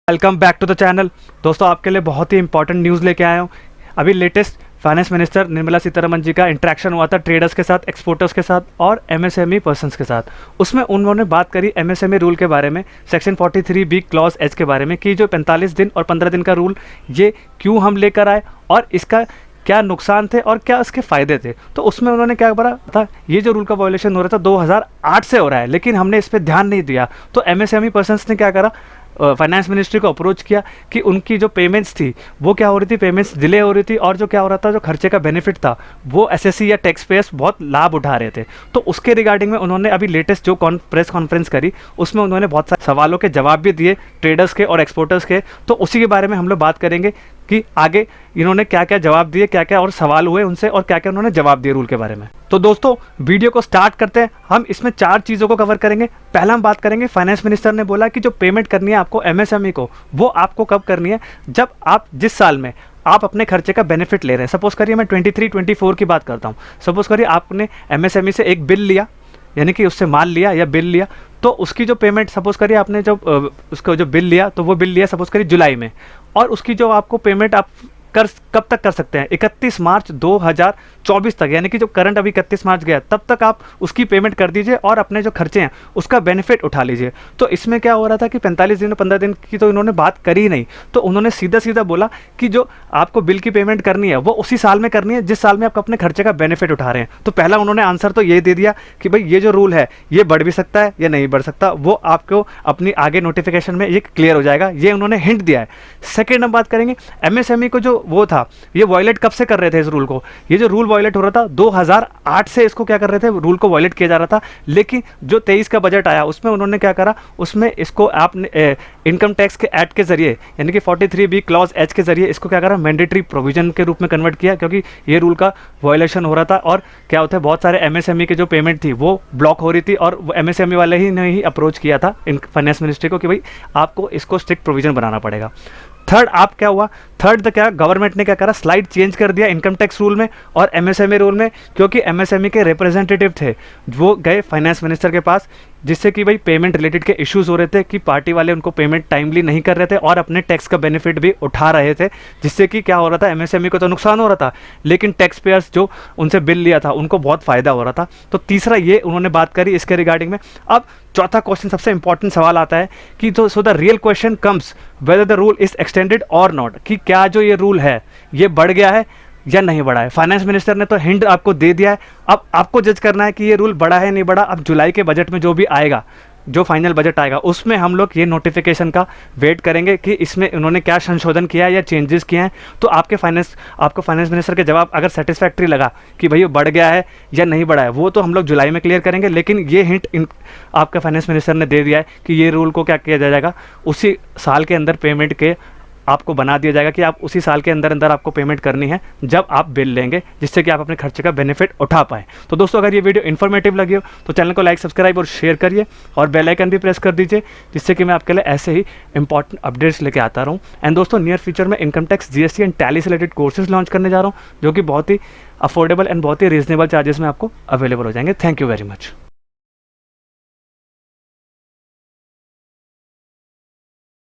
Welcome back to the channel. दोस्तों आपके लिए बहुत ही इंपॉर्टेंट न्यूज़ लेके आया हूँ। अभी latest finance minister Nirmala Sitharaman ji का इंटरेक्शन हुआ था ट्रेडर्स के साथ, एक्सपोर्टर्स के साथ और एमएसएमई पर्सन्स के साथ। उसमें उन्होंने बात करी एमएसएमई रूल के बारे में, सेक्शन 43B क्लॉज एच के बारे में कि जो 45 दिन और 15 दिन का रूल ये क्यों हम लेकर आए और इसका क्या नुकसान थे और क्या इसके फ़ायदे थे। तो उसमें उन्होंने क्या करा था, ये जो रूल का वायलेशन हो रहा था 2008 से हो रहा है, लेकिन हमने इस पर ध्यान नहीं दिया। तो एमएसएमई पर्सन्स ने क्या करा, फाइनेंस मिनिस्ट्री को अप्रोच किया कि उनकी जो पेमेंट्स थी वो क्या हो रही थी, पेमेंट्स डिले हो रही थी और जो क्या हो रहा था, जो खर्चे का बेनिफिट था वो एसएससी या टैक्स पेयर्स बहुत लाभ उठा रहे थे। तो उसके रिगार्डिंग में उन्होंने अभी लेटेस्ट जो प्रेस कॉन्फ्रेंस करी उसमें उन्होंने बहुत सारे सवालों के जवाब भी दिए ट्रेडर्स के और एक्सपोर्टर्स के। तो उसी के बारे में हम लोग बात करेंगे कि आगे इन्होंने क्या क्या जवाब दिए, क्या क्या और सवाल हुए उनसे और क्या क्या उन्होंने जवाब दिए रूल के बारे में। तो दोस्तों वीडियो को स्टार्ट करते हैं। हम इसमें 4 चीज़ों को कवर करेंगे। पहला हम बात करेंगे, फाइनेंस मिनिस्टर ने बोला कि जो पेमेंट करनी है आपको एमएसएमई को, वो आपको कब करनी है, जब आप जिस साल में आप अपने खर्चे का बेनिफिट ले रहे हैं। सपोज करिए मैं 23-24 की बात करता हूँ। सपोज करिए आपने एमएसएमई से एक बिल लिया, यानी कि उससे माल लिया या बिल लिया, तो उसकी जो पेमेंट सपोज करिए आपने जब उसका जो बिल लिया तो वो बिल लिया सपोज करिए जुलाई में, और उसकी जो आपको पेमेंट आप कब तक कर सकते हैं, 31 मार्च 2024 तक, यानी कि जो करंट अभी 31 मार्च गया तब तक आप उसकी पेमेंट कर दीजिए और अपने जो खर्चे हैं उसका बेनिफिट उठा लीजिए। तो इसमें क्या हो रहा था कि 45 दिन 15 दिन की तो इन्होंने बात करी ही नहीं। तो उन्होंने सीधा सीधा बोला कि जो आपको बिल की पेमेंट करनी है वो उसी साल में करनी है जिस साल में आप अपने खर्चे का बेनिफिट उठा रहे हैं। तो पहला उन्होंने आंसर तो ये दे दिया कि भाई ये जो रूल है ये बढ़ भी सकता है या नहीं बढ़ सकता, वो आपको अपनी आगे नोटिफिकेशन में ये क्लियर हो जाएगा, ये उन्होंने हिंट दिया है। सेकेंड हम बात करेंगे एमएसएमई को, जो वो था ये वायलेट कब से कर रहे थे इस रूल को। ये जो रूल वायलेट हो रहा था 2008 से इसको क्या कर रहे थे, रूल को वायलेट किया जा रहा था। लेकिन जो 23 का बजट आया उसमें उन्होंने क्या करा, उसमें इसको आपने इनकम टैक्स के एक्ट के जरिए यानी कि 43B क्लॉज एच के जरिए इसको क्या करा, मैंडेटरी प्रोविजन के रूप में कन्वर्ट किया, क्योंकि ये रूल का वायलेशन हो रहा था। और क्या होता है, बहुत सारे एमएसएमई की जो पेमेंट थी वो ब्लॉक हो रही थी और एमएसएमई वाले ही ने ही अप्रोच किया था फाइनेंस मिनिस्ट्री को कि भाई आपको इसको स्ट्रिक्ट प्रोविजन बनाना पड़ेगा। थर्ड आप क्या हुआ, थर्ड तो क्या गवर्नमेंट ने क्या करा, स्लाइड चेंज कर दिया इनकम टैक्स रूल में और एमएसएमई रूल में, क्योंकि एमएसएमई के रिप्रेजेंटेटिव थे वो गए फाइनेंस मिनिस्टर के पास, जिससे कि भाई पेमेंट रिलेटेड के इश्यूज हो रहे थे कि पार्टी वाले उनको पेमेंट टाइमली नहीं कर रहे थे और अपने टैक्स का बेनिफिट भी उठा रहे थे, जिससे कि क्या हो रहा था, एमएसएमई को तो नुकसान हो रहा था लेकिन टैक्स पेयर्स जो उनसे बिल लिया था उनको बहुत फायदा हो रहा था। तो तीसरा ये उन्होंने बात करी इसके रिगार्डिंग में। अब चौथा क्वेश्चन, सबसे इंपॉर्टेंट सवाल आता है कि तो so the real question comes whether the rule is extended और नॉट, कि क्या जो ये रूल है ये बढ़ गया है या नहीं बढ़ा है। फाइनेंस मिनिस्टर ने तो हिंट आपको दे दिया है, अब आपको जज करना है कि ये रूल बढ़ा है नहीं बढ़ा। अब जुलाई के बजट में जो भी आएगा, जो फाइनल बजट आएगा उसमें हम लोग ये नोटिफिकेशन का वेट करेंगे कि इसमें उन्होंने क्या संशोधन किया है या चेंजेस किए हैं। तो आपको फाइनेंस मिनिस्टर के जवाब अगर सेटिस्फैक्ट्री लगा कि भाई ये बढ़ गया है या नहीं बढ़ा है, वो तो हम लोग जुलाई में क्लियर करेंगे। लेकिन ये हिंट आपके फाइनेंस मिनिस्टर ने दे दिया है कि ये रूल को क्या किया जाएगा, उसी साल के अंदर पेमेंट के आपको बना दिया जाएगा कि आप उसी साल के अंदर अंदर आपको पेमेंट करनी है जब आप बिल लेंगे, जिससे कि आप अपने खर्चे का बेनिफिट उठा पाएँ। तो दोस्तों अगर ये वीडियो इन्फॉर्मेटिव लगी हो तो चैनल को लाइक, सब्सक्राइब और शेयर करिए और बेल आइकन भी प्रेस कर दीजिए, जिससे कि मैं आपके लिए ऐसे ही इंपॉर्टेंट अपडेट्स लेके आता रहूँ। एंड दोस्तों नियर फ्यूचर में income tax, GST and tally से रिलेटेड कोर्सेज लॉन्च करने जा रहा हूँ, जो कि बहुत ही अफोर्डेबल एंड बहुत ही रीजनेबल चार्जेस में आपको अवेलेबल हो जाएंगे। Thank you very much.